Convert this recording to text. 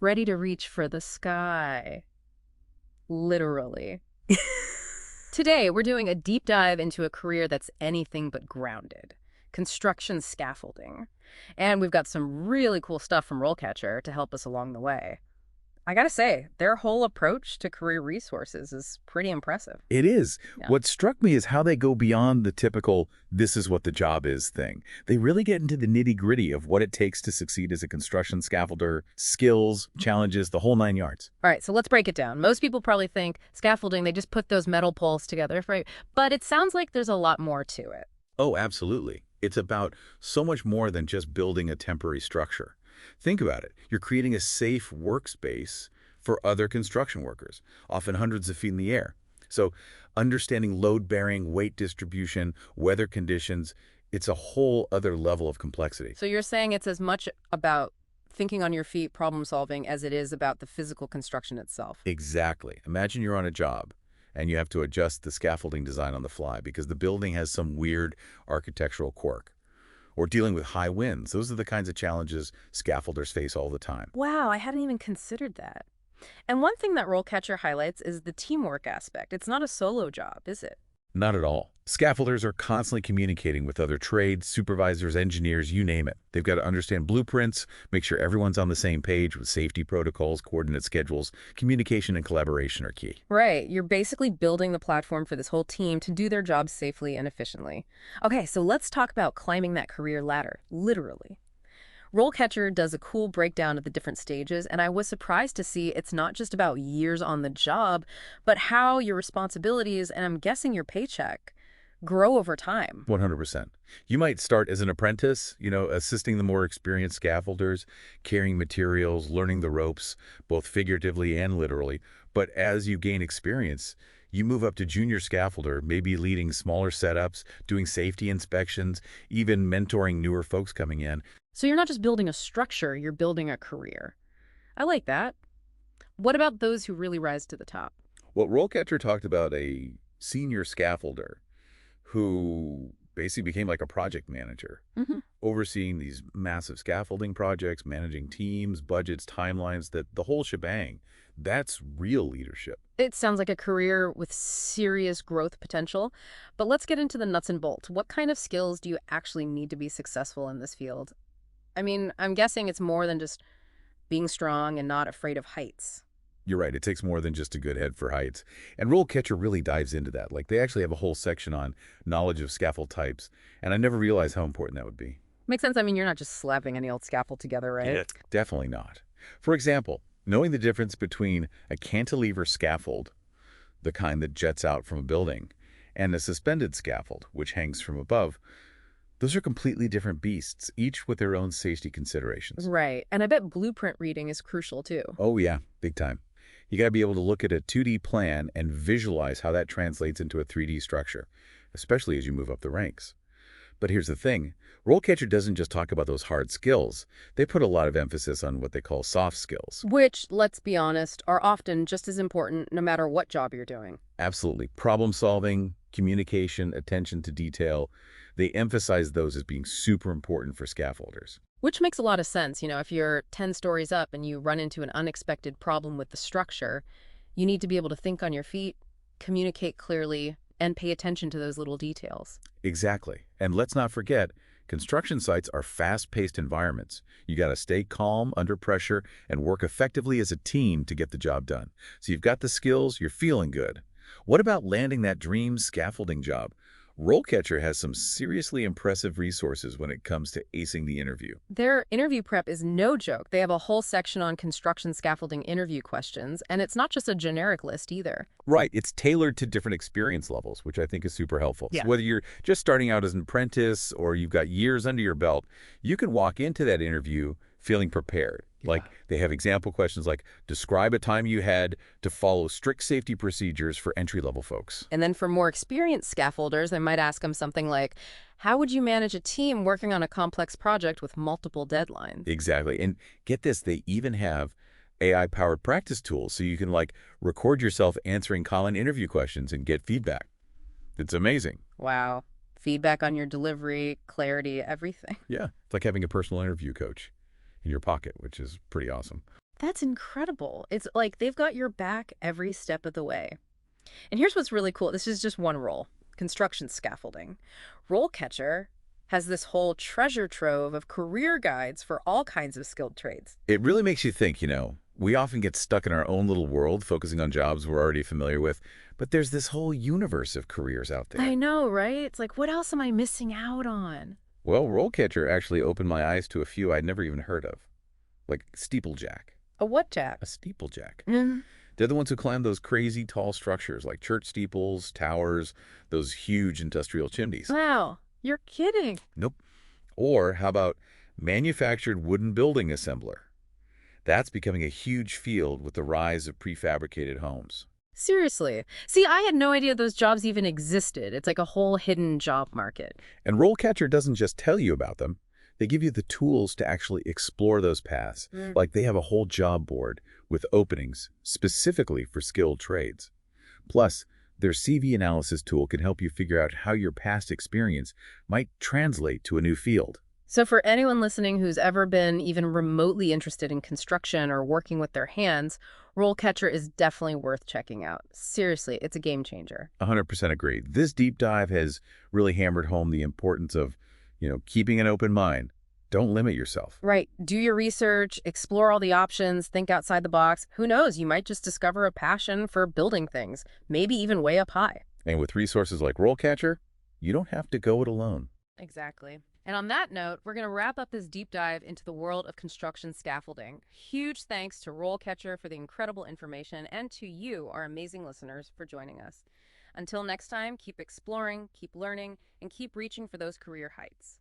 ready to reach for the sky. Literally. Today, we're doing a deep dive into a career that's anything but grounded. Construction scaffolding. And we've got some really cool stuff from RoleCatcher to help us along the way. I gotta say, their whole approach to career resources is pretty impressive. It is. Yeah. What struck me is how they go beyond the typical "this is what the job is" thing. They really get into the nitty-gritty of what it takes to succeed as a construction scaffolder, skills, challenges, the whole nine yards. All right, so let's break it down. Most people probably think scaffolding, they just put those metal poles together, right? But it sounds like there's a lot more to it. Oh, absolutely. It's about so much more than just building a temporary structure. Think about it. You're creating a safe workspace for other construction workers, often hundreds of feet in the air. So understanding load-bearing, weight distribution, weather conditions, it's a whole other level of complexity. So you're saying it's as much about thinking on your feet, problem solving, as it is about the physical construction itself. Exactly. Imagine you're on a job and you have to adjust the scaffolding design on the fly because the building has some weird architectural quirk. Or dealing with high winds. Those are the kinds of challenges scaffolders face all the time. Wow, I hadn't even considered that. And one thing that RoleCatcher highlights is the teamwork aspect. It's not a solo job, is it? Not at all. Scaffolders are constantly communicating with other trades, supervisors, engineers, you name it. They've got to understand blueprints, make sure everyone's on the same page with safety protocols, coordinate schedules. Communication and collaboration are key. Right. You're basically building the platform for this whole team to do their jobs safely and efficiently. Okay, so let's talk about climbing that career ladder, literally. RoleCatcher does a cool breakdown of the different stages, and I was surprised to see it's not just about years on the job, but how your responsibilities, and I'm guessing your paycheck, grow over time. 100%. You might start as an apprentice, assisting the more experienced scaffolders, carrying materials, learning the ropes, both figuratively and literally. But as you gain experience, you move up to junior scaffolder, maybe leading smaller setups, doing safety inspections, even mentoring newer folks coming in. So you're not just building a structure, you're building a career. I like that. What about those who really rise to the top? Well, RoleCatcher talked about a senior scaffolder who basically became like a project manager, Hmm. overseeing these massive scaffolding projects, managing teams, budgets, timelines, the whole shebang. That's real leadership. It sounds like a career with serious growth potential, but let's get into the nuts and bolts. What kind of skills do you actually need to be successful in this field? I mean, I'm guessing it's more than just being strong and not afraid of heights. You're right. It takes more than just a good head for heights. And RoleCatcher really dives into that. Like, they actually have a whole section on knowledge of scaffold types, and I never realized how important that would be. Makes sense. I mean, you're not just slapping any old scaffold together, right? Yeah. Definitely not. For example, knowing the difference between a cantilever scaffold, the kind that jets out from a building, and a suspended scaffold, which hangs from above, those are completely different beasts, each with their own safety considerations. Right. And I bet blueprint reading is crucial too. Oh yeah, big time. You got to be able to look at a 2D plan and visualize how that translates into a 3D structure, especially as you move up the ranks. But here's the thing. RoleCatcher doesn't just talk about those hard skills. They put a lot of emphasis on what they call soft skills. Which, let's be honest, are often just as important no matter what job you're doing. Absolutely. Problem solving, communication, attention to detail. They emphasize those as being super important for scaffolders. Which makes a lot of sense. If you're 10 stories up and you run into an unexpected problem with the structure, you need to be able to think on your feet, communicate clearly, and pay attention to those little details. Exactly. And let's not forget, construction sites are fast-paced environments. You got to stay calm under pressure and work effectively as a team to get the job done. So you've got the skills, you're feeling good. What about landing that dream scaffolding job? RoleCatcher has some seriously impressive resources when it comes to acing the interview. Their interview prep is no joke. They have a whole section on construction scaffolding interview questions, and it's not just a generic list either. Right. It's tailored to different experience levels, which I think is super helpful. Yeah. So whether you're just starting out as an apprentice or you've got years under your belt, you can walk into that interview feeling prepared. Like, they have example questions like, describe a time you had to follow strict safety procedures for entry-level folks. And then for more experienced scaffolders, I might ask them something like, how would you manage a team working on a complex project with multiple deadlines? Exactly. And get this, they even have AI-powered practice tools, so you can record yourself answering common interview questions and get feedback. It's amazing. Wow. Feedback on your delivery, clarity, everything. Yeah. It's like having a personal interview coach in your pocket, which is pretty awesome. That's incredible. It's like they've got your back every step of the way. And here's what's really cool. This is just one role, construction scaffolding. RoleCatcher has this whole treasure trove of career guides for all kinds of skilled trades. It really makes you think, we often get stuck in our own little world focusing on jobs we're already familiar with, but there's this whole universe of careers out there. I know, right? It's like, what else am I missing out on? Well, RoleCatcher actually opened my eyes to a few I'd never even heard of, like steeplejack. A what, Jack? A steeplejack. Mm. They're the ones who climb those crazy tall structures like church steeples, towers, those huge industrial chimneys. Wow, you're kidding. Nope. Or how about manufactured wooden building assembler? That's becoming a huge field with the rise of prefabricated homes. Seriously. See, I had no idea those jobs even existed. It's like a whole hidden job market. And RoleCatcher doesn't just tell you about them. They give you the tools to actually explore those paths. Like they have a whole job board with openings specifically for skilled trades. Plus, their CV analysis tool can help you figure out how your past experience might translate to a new field. So for anyone listening who's ever been even remotely interested in construction or working with their hands, RoleCatcher is definitely worth checking out. Seriously, it's a game changer. 100% agree. This deep dive has really hammered home the importance of, keeping an open mind. Don't limit yourself. Right. Do your research, explore all the options, think outside the box. Who knows? You might just discover a passion for building things, maybe even way up high. And with resources like RoleCatcher, you don't have to go it alone. Exactly. And on that note, we're going to wrap up this deep dive into the world of construction scaffolding. Huge thanks to RoleCatcher for the incredible information and to you, our amazing listeners, for joining us. Until next time, keep exploring, keep learning, and keep reaching for those career heights.